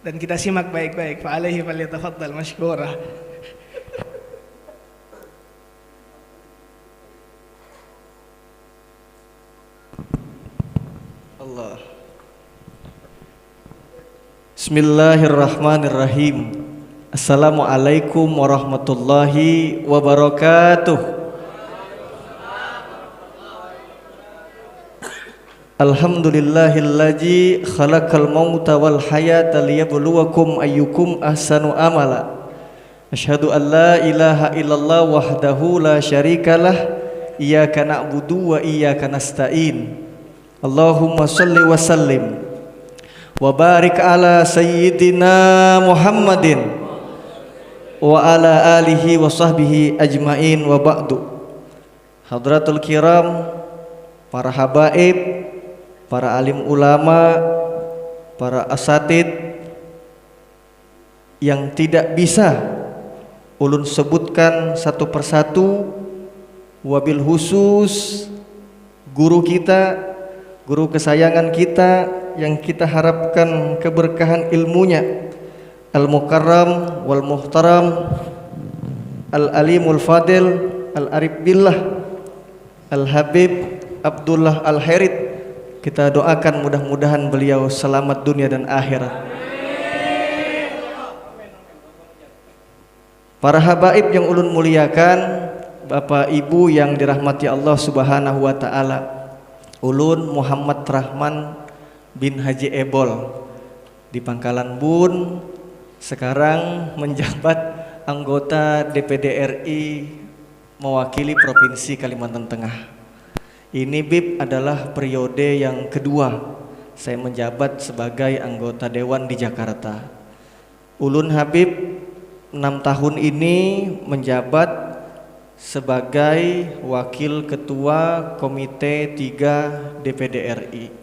dan kita simak baik-baik. Fa alaihi falyatafaddal mashkura. Allah. Bismillahirrahmanirrahim. Assalamualaikum warahmatullahi wabarakatuh. Alhamdulillahillazi khalaqal mauta wal hayata liyabluwakum ayyukum ahsanu amala. Asyhadu an la ilaha illallah wahdahu la syarikalah. Iyyaka na'budu wa iyyaka nasta'in. Allahumma shalli wa sallim wa barik ala sayyidina Muhammadin wa ala alihi wa sahbihi ajmain wa ba'du. Hadratul kiram, para habaib, para alim ulama, para asatid yang tidak bisa ulun sebutkan satu persatu, wabil khusus guru kita, guru kesayangan kita yang kita harapkan keberkahan ilmunya, al-mukarram wal muhtaram, al-alimul fadil, al-arif billah, al-habib Abdullah Al-Herit. Kita doakan mudah-mudahan beliau selamat dunia dan akhirat. Para habaib yang ulun muliakan, Bapak Ibu yang dirahmati Allah Subhanahu wa taala. Ulun Muhammad Rahman bin Haji Ebol di Pangkalan Bun, sekarang menjabat anggota DPD RI mewakili Provinsi Kalimantan Tengah. Ini Bib adalah periode yang kedua saya menjabat sebagai anggota Dewan di Jakarta. Ulun Habib 6 tahun ini menjabat sebagai Wakil Ketua Komite 3 DPD RI.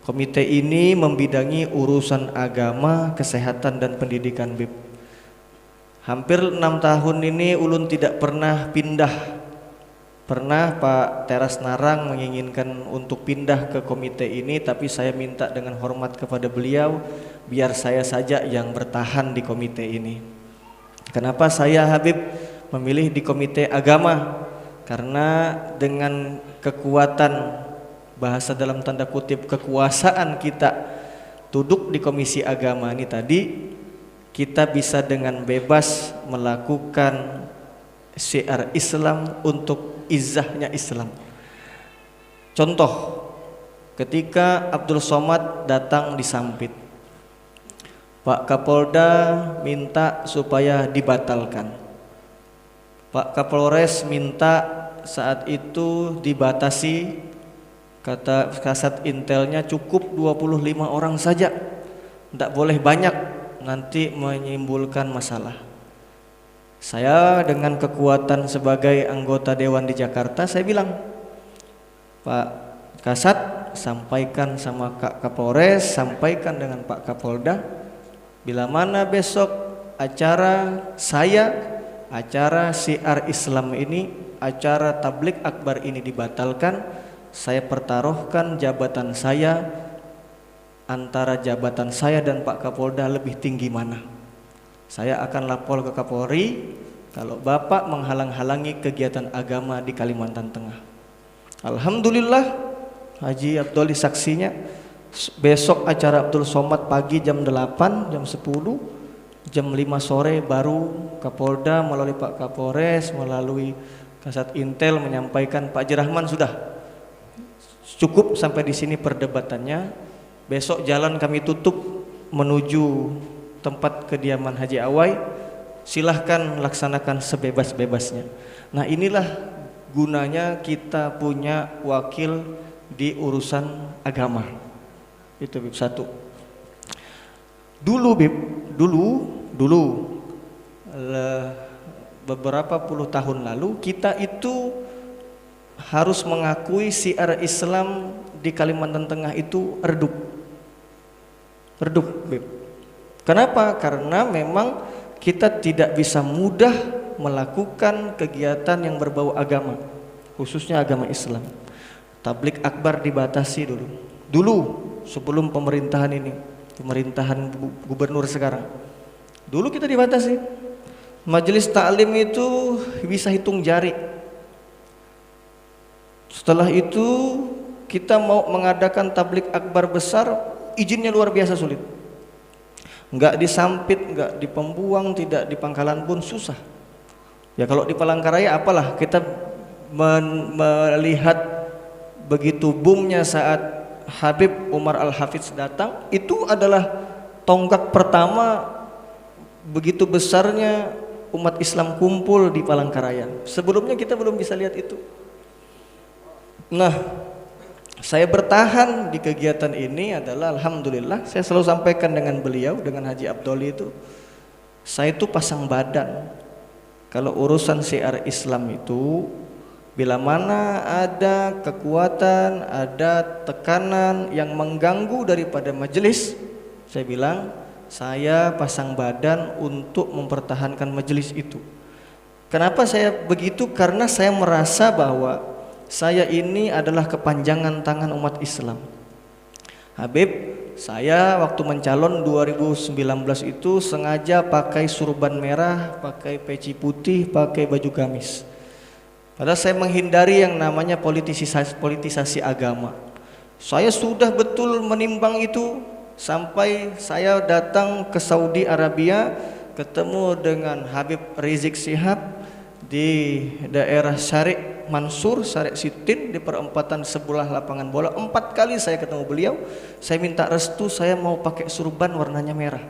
Komite ini membidangi urusan agama, kesehatan dan pendidikan Bib. Hampir 6 tahun ini ulun tidak pernah pindah. Pernah Pak Teras Narang menginginkan untuk pindah ke komite ini, tapi saya minta dengan hormat kepada beliau biar saya saja yang bertahan di komite ini. Kenapa saya Habib memilih di komite agama? Karena dengan kekuatan, bahasa dalam tanda kutip kekuasaan kita duduk di komisi agama ini tadi, kita bisa dengan bebas melakukan syiar Islam untuk izzahnya Islam. Contoh, ketika Abdul Somad datang di Sampit, Pak Kapolda minta supaya dibatalkan. Pak Kapolres minta saat itu dibatasi, kata kasat intelnya cukup 25 orang saja, tidak boleh banyak, nanti menimbulkan masalah. Saya dengan kekuatan sebagai anggota Dewan di Jakarta, saya bilang, Pak Kasat, sampaikan sama Kak Kapolres, sampaikan dengan Pak Kapolda, bila mana besok acara saya, acara syiar Islam ini, acara tablik akbar ini dibatalkan, saya pertaruhkan jabatan saya, antara jabatan saya dan Pak Kapolda lebih tinggi mana. Saya akan lapor ke Kapolri kalau Bapak menghalang-halangi kegiatan agama di Kalimantan Tengah. Alhamdulillah, Haji Abdul saksinya. Besok acara Abdul Somad pagi jam 8, jam 10, jam 5 sore baru Kapolda melalui Pak Kapolres, melalui Kasat Intel menyampaikan, Pak Jirahman sudah cukup sampai di sini perdebatannya. Besok jalan kami tutup menuju tempat kediaman Haji Awai, silahkan laksanakan sebebas-bebasnya. Nah, inilah gunanya kita punya wakil di urusan agama. Itu Bib satu. Dulu Bib, dulu beberapa puluh tahun lalu kita itu harus mengakui syiar Islam di Kalimantan Tengah itu redup, Bib. Kenapa? Karena memang kita tidak bisa mudah melakukan kegiatan yang berbau agama, khususnya agama Islam. Tablik akbar dibatasi dulu sebelum pemerintahan ini. pemerintahan gubernur sekarang. Dulu kita dibatasi. Majelis taklim itu bisa hitung jari. Setelah itu kita mau mengadakan tablik akbar besar, izinnya luar biasa sulit. Enggak di Sampit, enggak di Pembuang, tidak di Pangkalan Bun, susah. Ya kalau di Palangkaraya apalah, kita melihat begitu boomnya saat Habib Umar Al-Hafidz datang, itu adalah tonggak pertama begitu besarnya umat Islam kumpul di Palangkaraya. Sebelumnya kita belum bisa lihat itu. Nah, saya bertahan di kegiatan ini adalah alhamdulillah, saya selalu sampaikan dengan beliau, dengan Haji Abdoli itu, saya itu pasang badan. Kalau urusan syiar Islam itu, bila mana ada kekuatan, ada tekanan yang mengganggu daripada majelis, saya bilang, saya pasang badan untuk mempertahankan majelis itu. Kenapa saya begitu? Karena saya merasa bahwa saya ini adalah kepanjangan tangan umat Islam. Habib, saya waktu mencalon 2019 itu sengaja pakai surban merah, pakai peci putih, pakai baju gamis. Padahal saya menghindari yang namanya politisasi agama. Saya sudah betul menimbang itu sampai saya datang ke Saudi Arabia, ketemu dengan Habib Rizik Syihab di daerah Syarif Mansur, Syarif Sitin, di perempatan sebelah lapangan bola. 4 kali saya ketemu beliau, saya minta restu, saya mau pakai surban warnanya merah.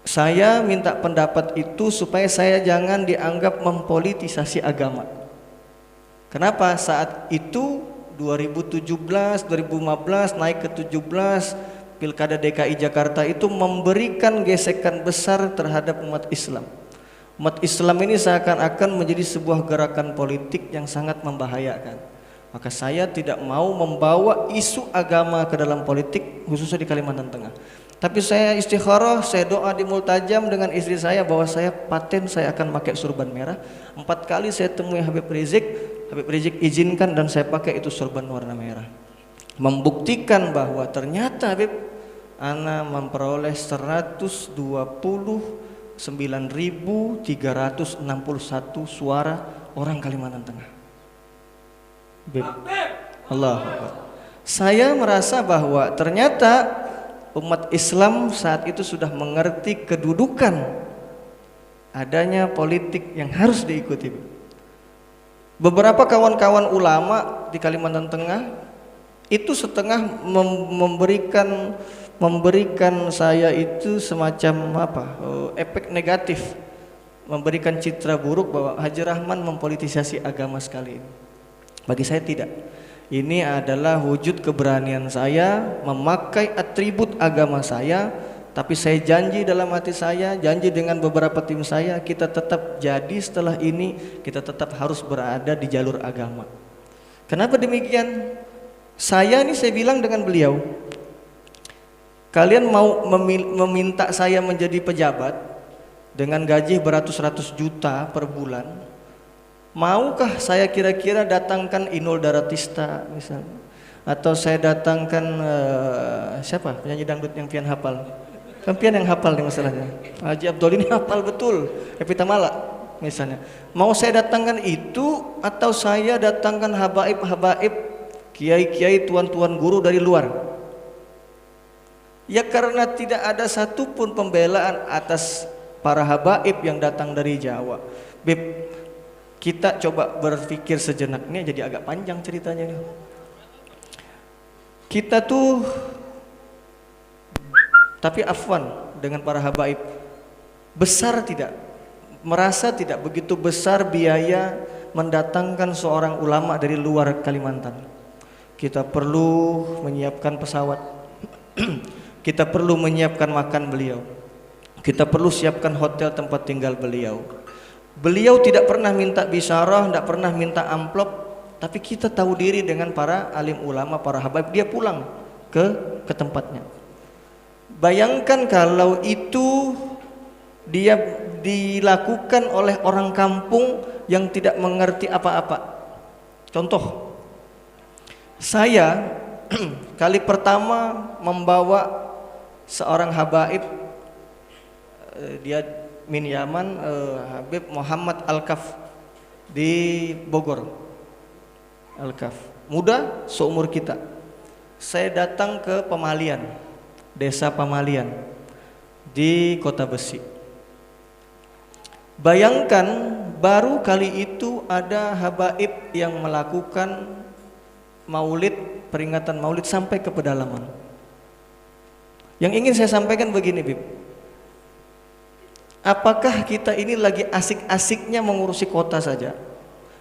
Saya minta pendapat itu supaya saya jangan dianggap mempolitisasi agama. Kenapa? Saat itu 2017, 2015 naik ke 17, Pilkada DKI Jakarta itu memberikan gesekan besar terhadap umat Islam. Umat Islam ini seakan-akan menjadi sebuah gerakan politik yang sangat membahayakan. Maka saya tidak mau membawa isu agama ke dalam politik, khususnya di Kalimantan Tengah. Tapi saya istikharah, saya doa di multajam dengan istri saya bahwa saya paten saya akan pakai surban merah. 4 kali saya temui Habib Rizik izinkan dan saya pakai itu surban warna merah. Membuktikan bahwa ternyata Habib, ana memperoleh 129.361 suara orang Kalimantan Tengah. Habib. Allah. Saya merasa bahwa ternyata umat Islam saat itu sudah mengerti kedudukan adanya politik yang harus diikuti. Beberapa kawan-kawan ulama di Kalimantan Tengah itu setengah memberikan saya itu semacam efek negatif, memberikan citra buruk bahwa Haji Rahman mempolitisasi agama sekali. Bagi saya tidak. Ini adalah wujud keberanian saya memakai atribut agama saya, tapi saya janji dalam hati saya, janji dengan beberapa tim saya, kita tetap jadi setelah ini, kita tetap harus berada di jalur agama. Kenapa demikian? Saya bilang dengan beliau, kalian mau meminta saya menjadi pejabat dengan gaji beratus-ratus juta per bulan, maukah saya kira-kira datangkan Inul Daratista misalnya, atau saya datangkan siapa penyanyi dangdut yang pian hafal? Kan pian yang hafal nih masalahnya. Haji Abdul ini hafal betul, Epi Tamala misalnya. Mau saya datangkan itu atau saya datangkan habaib-habaib, kiai-kiai, tuan-tuan guru dari luar? Ya karena tidak ada satupun pembelaan atas para habaib yang datang dari Jawa. Beb, kita coba berpikir sejenak, ini jadi agak panjang ceritanya nih. Kita tuh tapi afwan dengan para habaib, besar tidak, merasa tidak begitu besar biaya mendatangkan seorang ulama dari luar Kalimantan. Kita perlu menyiapkan pesawat, kita perlu menyiapkan makan beliau, kita perlu siapkan hotel tempat tinggal beliau. Beliau tidak pernah minta bisyarah, tidak pernah minta amplop, tapi kita tahu diri dengan para alim ulama, para habaib, dia pulang ke tempatnya. Bayangkan kalau itu dia dilakukan oleh orang kampung yang tidak mengerti apa-apa. Contoh, saya kali pertama membawa seorang habaib, dia min Yaman, Habib Muhammad Al-Kaf di Bogor. Al-Kaf, muda seumur kita. Saya datang ke Pamalian, desa Pamalian di Kota Besi. Bayangkan baru kali itu ada habaib yang melakukan maulid, peringatan maulid sampai ke pedalaman. Yang ingin saya sampaikan begini, Bib. Apakah kita ini lagi asik-asiknya mengurusi kota saja?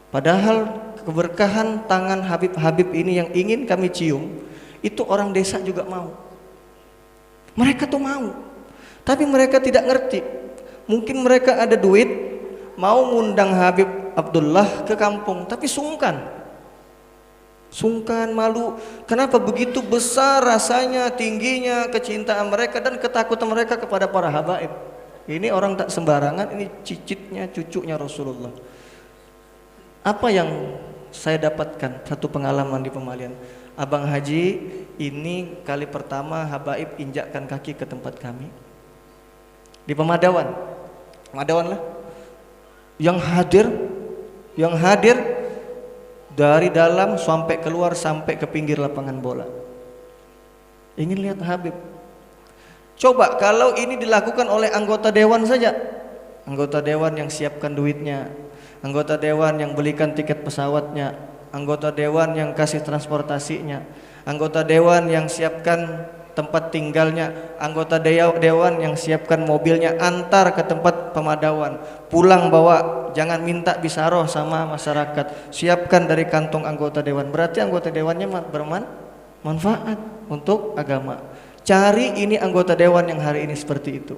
Padahal keberkahan tangan Habib-Habib ini yang ingin kami cium, itu orang desa juga mau. Mereka tuh mau, tapi mereka tidak ngerti. Mungkin mereka ada duit, mau ngundang Habib Abdullah ke kampung, tapi sungkan, malu. Kenapa? Begitu besar rasanya, tingginya kecintaan mereka dan ketakutan mereka kepada para habaib. Ini orang tak sembarangan, ini cicitnya, cucunya Rasulullah. Apa yang saya dapatkan? Satu pengalaman di Pemalian. Abang Haji, ini kali pertama habaib injakkan kaki ke tempat kami di Pemadawan. Pemadawan lah. Yang hadir dari dalam sampai keluar, sampai ke pinggir lapangan bola. Ingin lihat Habib. Coba kalau ini dilakukan oleh anggota dewan saja, anggota dewan yang siapkan duitnya, anggota dewan yang belikan tiket pesawatnya, anggota dewan yang kasih transportasinya, anggota dewan yang siapkan tempat tinggalnya, anggota dewan yang siapkan mobilnya, antar ke tempat pemadawan, pulang bawa, jangan minta bisaroh sama masyarakat, siapkan dari kantong anggota dewan. Berarti anggota dewannya bermanfaat untuk agama. Cari ini anggota dewan yang hari ini seperti itu.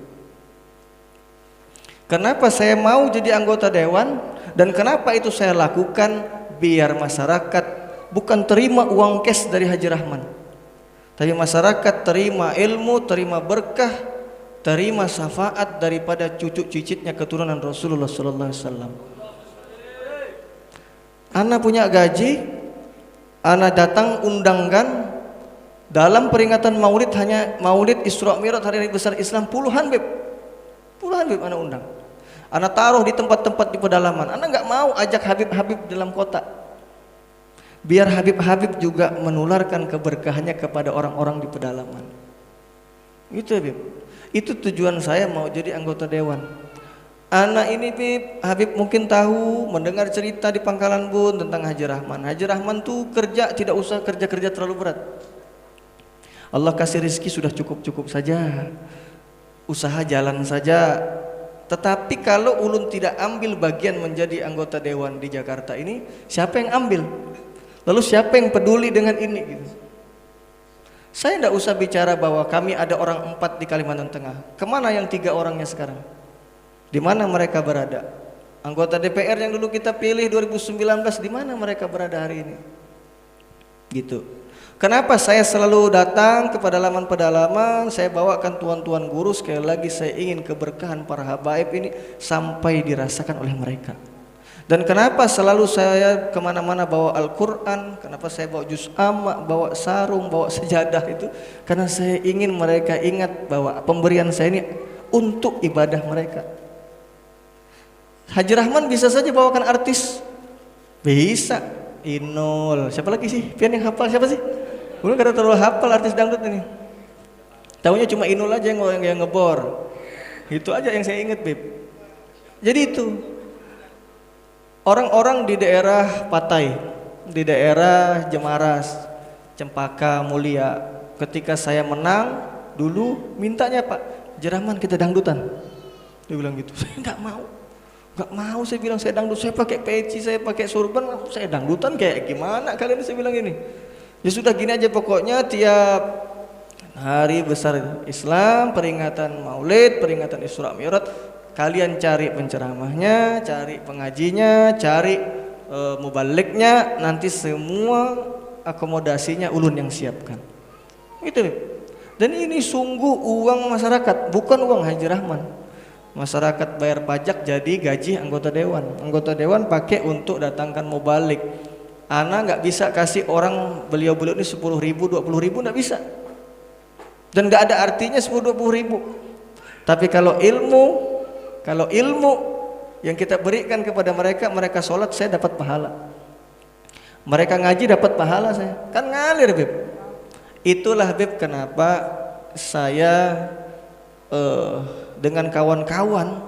Kenapa saya mau jadi anggota dewan dan kenapa itu saya lakukan? Biar masyarakat bukan terima uang cash dari Haji Rahman, tapi masyarakat terima ilmu, terima berkah, terima syafaat daripada cucu cicitnya keturunan Rasulullah sallallahu alaihi wasallam. Ana punya gaji, ana datang undangkan dalam peringatan maulid, hanya maulid Isra Mi'raj hari besar Islam, puluhan beb ana undang. Ana taruh di tempat-tempat di pedalaman. Ana nggak mau ajak Habib-Habib dalam kota. Biar Habib-Habib juga menularkan keberkahannya kepada orang-orang di pedalaman. Itu Habib. Itu tujuan saya mau jadi anggota dewan. Anak ini Habib mungkin tahu, mendengar cerita di Pangkalan Bun tentang Haji Rahman. Haji Rahman tuh kerja tidak usah kerja-kerja terlalu berat. Allah kasih rezeki sudah cukup-cukup saja. Usaha jalan saja. Tetapi kalau ulun tidak ambil bagian menjadi anggota dewan di Jakarta ini, siapa yang ambil? Lalu siapa yang peduli dengan ini? Gitu. Saya tidak usah bicara bahwa kami ada orang 4 di Kalimantan Tengah. Kemana yang 3 orangnya sekarang? Di mana mereka berada? Anggota DPR yang dulu kita pilih 2019, di mana mereka berada hari ini? Gitu. Kenapa saya selalu datang ke pedalaman-pedalaman, saya bawakan tuan-tuan guru, sekali lagi saya ingin keberkahan para habaib ini sampai dirasakan oleh mereka. Dan kenapa selalu saya kemana-mana bawa Al-Quran, kenapa saya bawa juz amma, bawa sarung, bawa sejadah itu, karena saya ingin mereka ingat bahwa pemberian saya ini untuk ibadah mereka. Haji Rahman bisa saja bawakan artis, bisa. Inul, siapa lagi sih? Pian yang hafal siapa sih? Gue gak terlalu hafal artis dangdut ini. Tahunya cuma Inul aja yang ngebor. Itu aja yang saya ingat, Beb. Jadi itu orang-orang di daerah Patai, di daerah Jemaras, Cempaka, Mulia, ketika saya menang dulu mintanya, Pak Rahman kita dangdutan. Dia bilang gitu. Saya nggak mau, saya bilang saya dangdut, saya pakai peci, saya pakai surban, saya dangdutan kayak gimana kalian? Saya bilang gini, ya sudah gini aja pokoknya tiap hari besar Islam, peringatan Maulid, peringatan Isra Mi'raj, kalian cari penceramahnya, cari pengajinya, cari mubaliknya, nanti semua akomodasinya ulun yang siapkan. Itu. Dan ini sungguh uang masyarakat, bukan uang Haji Rahman. Masyarakat bayar pajak jadi gaji anggota dewan. Anggota dewan pakai untuk datangkan mubalik, Ana nggak bisa kasih orang beliau-beliau ini 10.000, 20.000, nggak bisa. Dan nggak ada artinya 10, 20.000. Tapi kalau ilmu yang kita berikan kepada mereka, mereka sholat, saya dapat pahala. Mereka ngaji, dapat pahala saya. Kan ngalir, Beb. Itulah, Beb, kenapa saya dengan kawan-kawan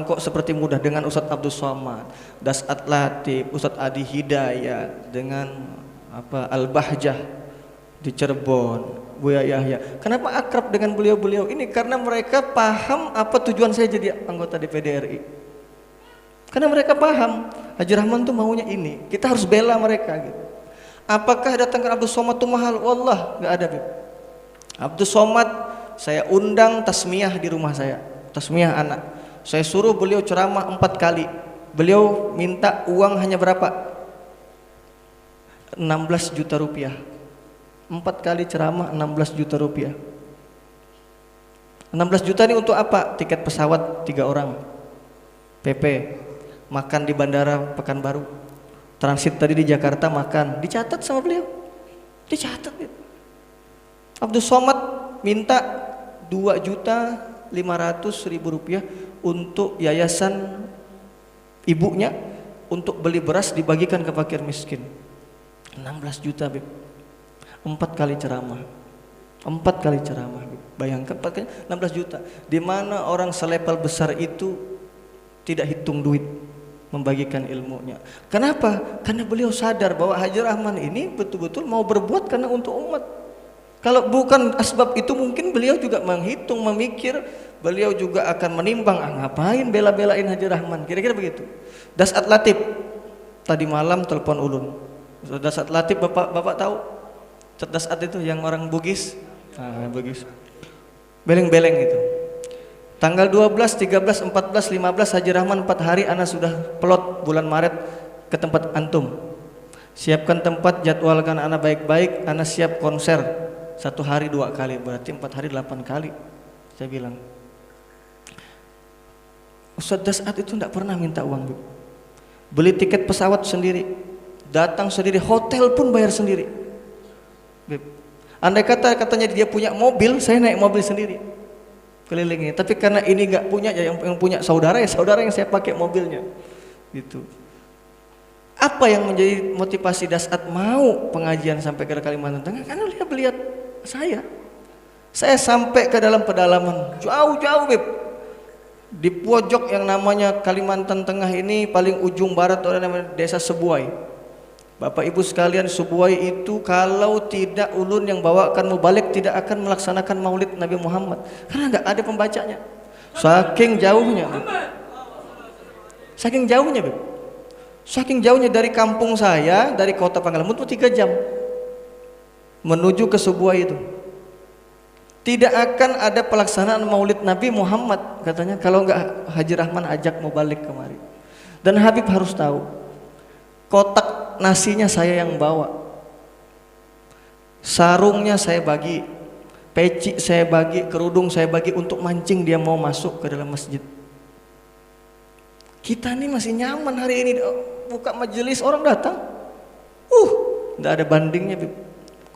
kok seperti mudah, dengan Ustadz Abdul Somad, Dasat Latif, Ustadz Adi Hidayat, dengan Al-Bahjah di Cirebon, Buya Yahya. Kenapa akrab dengan beliau-beliau ini? Karena mereka paham apa tujuan saya jadi anggota DPD RI. Karena mereka paham Haji Rahman tuh maunya ini, kita harus bela mereka gitu. Apakah datang ke Abdul Somad itu mahal? Wallah, nggak ada, Beb. Abdul Somad saya undang tasmiyah di rumah saya, tasmiyah anak. Saya suruh beliau ceramah 4 kali. Beliau minta uang hanya berapa? 16 juta rupiah. 4 kali ceramah 16 juta rupiah. 16 juta ini untuk apa? Tiket pesawat 3 orang, PP, makan di bandara Pekanbaru, transit tadi di Jakarta, makan. Dicatat sama beliau, dicatat. Abdul Somad minta 2.500.000 rupiah untuk yayasan ibunya, untuk beli beras dibagikan ke fakir miskin. 16 juta, Beb. 4 kali ceramah. 4 kali ceramah, Beb. Bayangkan 4 kali 16 juta. Di mana orang selepal besar itu tidak hitung duit membagikan ilmunya. Kenapa? Karena beliau sadar bahwa Haji Rahman ini betul-betul mau berbuat karena untuk umat. Kalau bukan asbab itu, mungkin beliau juga menghitung, memikir, beliau juga akan menimbang, ngapain bela-belain Haji Rahman, kira-kira begitu. Dasat Latif tadi malam telepon ulun. Dasat Latif, bapak tahu Dasat itu yang orang Bugis, Bugis, beleng-beleng itu. Tanggal 12, 13, 14, 15 Haji Rahman 4 hari ana sudah pelot bulan Maret ke tempat antum. Siapkan tempat, jadwalkan ana baik-baik, ana siap konser 1 hari 2 kali, berarti 4 hari 8 kali. Saya bilang, Ustadz Dasat itu tidak pernah minta uang, Bu. Beli tiket pesawat sendiri, datang sendiri, hotel pun bayar sendiri, Beb. Andai katanya dia punya mobil, saya naik mobil sendiri kelilingnya. Tapi karena ini nggak punya, ya yang punya saudara, ya saudara yang saya pakai mobilnya, gitu. Apa yang menjadi motivasi Dasat mau pengajian sampai ke Kalimantan Tengah? Karena dia melihat saya sampai ke dalam pedalaman, jauh-jauh, Beb. Di pojok yang namanya Kalimantan Tengah ini, paling ujung barat ada namanya Desa Sebuai. Bapak Ibu sekalian, Sebuai itu kalau tidak ulun yang bawakan mubalik, tidak akan melaksanakan maulid Nabi Muhammad, karena nggak ada pembacanya. Saking jauhnya, Beb. Saking jauhnya, Beb. Saking jauhnya dari kampung saya, dari kota Pangkalan itu 3 jam menuju ke Sebuai itu. Tidak akan ada pelaksanaan maulid Nabi Muhammad katanya kalau nggak Haji Rahman ajak mubalik kemari. Dan Habib harus tahu, kotak nasinya saya yang bawa, sarungnya saya bagi, peci saya bagi, kerudung saya bagi untuk mancing dia mau masuk ke dalam masjid. Kita ini masih nyaman hari ini, buka majelis orang datang, nggak ada bandingnya, Bib.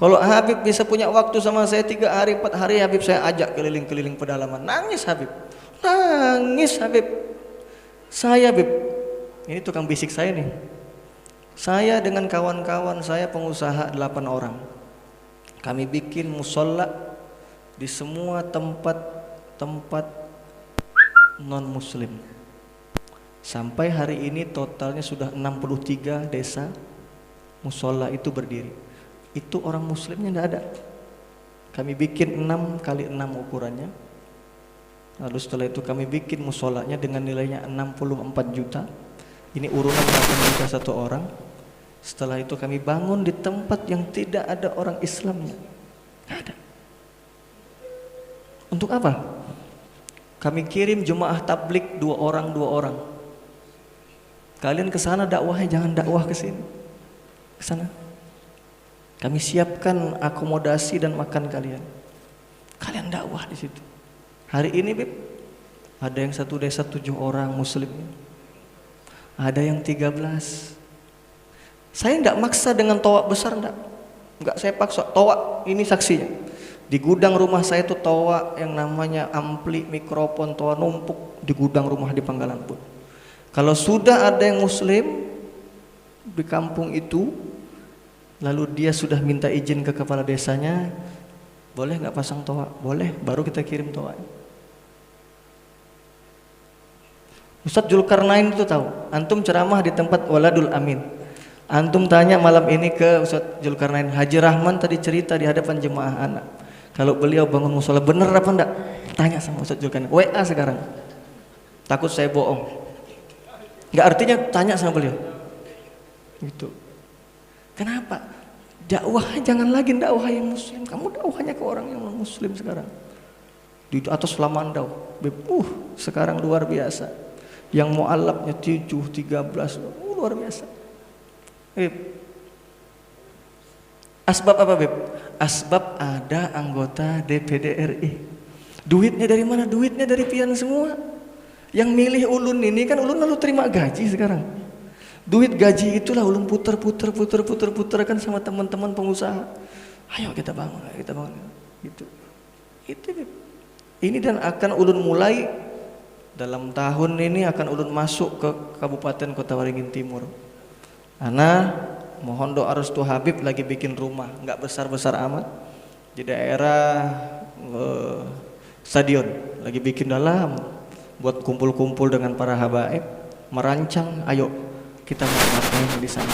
Kalau Habib bisa punya waktu sama saya 3 hari 4 hari, Habib saya ajak keliling-keliling pedalaman. Nangis Habib, nangis Habib. Saya, Bib, ini tukang bisik saya nih. Saya dengan kawan-kawan saya pengusaha 8 orang, kami bikin musola di semua tempat non muslim. Sampai hari ini totalnya sudah 63 desa musola itu berdiri. Itu orang muslimnya tidak ada. Kami bikin 6 kali 6 ukurannya. Lalu setelah itu kami bikin musolanya dengan nilainya 64 juta. Ini urunan 8 juta 1 orang. Setelah itu kami bangun di tempat yang tidak ada orang Islamnya. Tidak ada. Untuk apa? Kami kirim jemaah tablik 2 orang. Kalian ke sana dakwahnya, jangan dakwah ke sini. Ke sana. Kami siapkan akomodasi dan makan kalian. Kalian dakwah di situ. Hari ini, Bib, ada yang 1 desa 7 orang muslim. Ada yang 13. Saya tidak maksa dengan toa besar, enggak saya paksa. Toa ini saksinya. Di gudang rumah saya itu toa yang namanya ampli, mikrofon, toa numpuk di gudang rumah di Panggalan Pun. Kalau sudah ada yang muslim di kampung itu, lalu dia sudah minta izin ke kepala desanya, boleh nggak pasang toa? Boleh, baru kita kirim toa. Ustadz Zulkarnain itu tahu, antum ceramah di tempat Waladul Amin. Antum tanya malam ini ke Ustadz Zulkarnain, Haji Rahman tadi cerita di hadapan jemaah anak, kalau beliau bangun musola bener apa enggak? Tanya sama Ustadz Zulkarnain, WA sekarang. Takut saya bohong. Enggak, artinya tanya sama beliau. Gitu. Kenapa? Dakwah jangan lagi dakwah yang muslim. Kamu dakwahnya ke orang yang non muslim sekarang. Di atas Lamandau. Sekarang luar biasa. Yang mu'alafnya 7, 13, luar biasa. Asbab apa, Beb? Asbab ada anggota DPD RI. Duitnya dari mana? Duitnya dari pian semua. Yang milih ulun ini kan ulun lalu terima gaji sekarang. Duit gaji itulah ulun puter kan sama teman-teman pengusaha. Ayo kita bangun, gitu. Itu, Beb. Ini dan akan ulun mulai dalam tahun ini akan ulun masuk ke Kabupaten Kota Waringin Timur. Ana mohon doa restu Habib lagi bikin rumah, nggak besar-besar amat di daerah stadion, lagi bikin dalam buat kumpul-kumpul dengan para habaib, merancang, ayo kita mau ngapain di sana.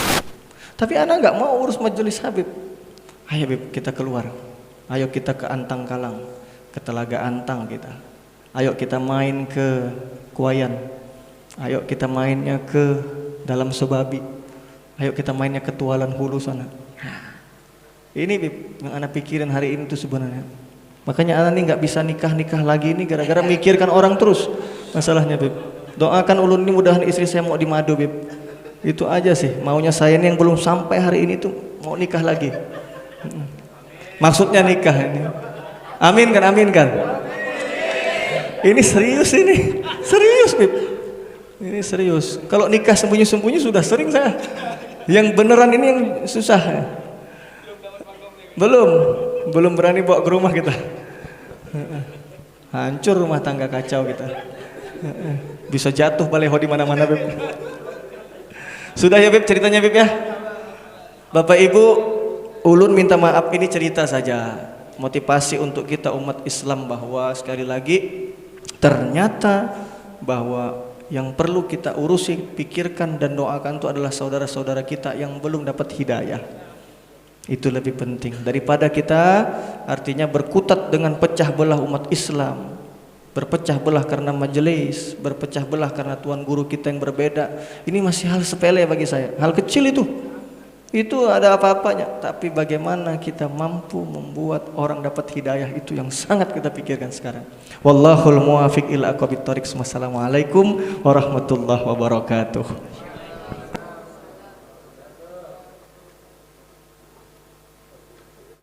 Tapi ana nggak mau urus majelis Habib. Ayo Habib kita keluar, ayo kita ke Antang Kalang, ke Telaga Antang kita. Ayo kita main ke Kuayan, ayo kita mainnya ke Dalam Sebabi. Ayo kita mainnya ke Tualan Hulu sana. Ini Bib, yang anak pikirin hari ini tuh sebenarnya. Makanya anak ini nggak bisa nikah lagi ini gara-gara mikirkan orang terus. Masalahnya Bib. Doakan ulun ini mudahan istri saya mau di Madu Bib. Itu aja sih. Maunya saya ini yang belum sampai hari ini tuh mau nikah lagi. Maksudnya nikah ini. Amin kan, amin kan. Ini serius ini, serius Bib. Ini serius. Kalau nikah sembunyi-sembunyi sudah sering saya. Yang beneran ini yang susah. Belum berani bawa ke rumah kita. Hancur rumah tangga, kacau kita. Bisa jatuh baleho di mana-mana Beb. Sudah ya Beb ceritanya Beb ya. Bapak Ibu, ulun minta maaf ini cerita saja. Motivasi untuk kita umat Islam bahwa sekali lagi ternyata bahwa yang perlu kita urusi, pikirkan dan doakan itu adalah saudara-saudara kita yang belum dapat hidayah. Itu lebih penting daripada kita artinya berkutat dengan pecah belah umat Islam, berpecah belah karena majelis, berpecah belah karena tuan guru kita yang berbeda. Ini masih hal sepele bagi saya, hal kecil itu ada apa-apanya. Tapi bagaimana kita mampu membuat orang dapat hidayah, itu yang sangat kita pikirkan sekarang. Wallahul muwafiq ila aqwamit thoriq. Wassalamualaikum warahmatullahi wabarakatuh.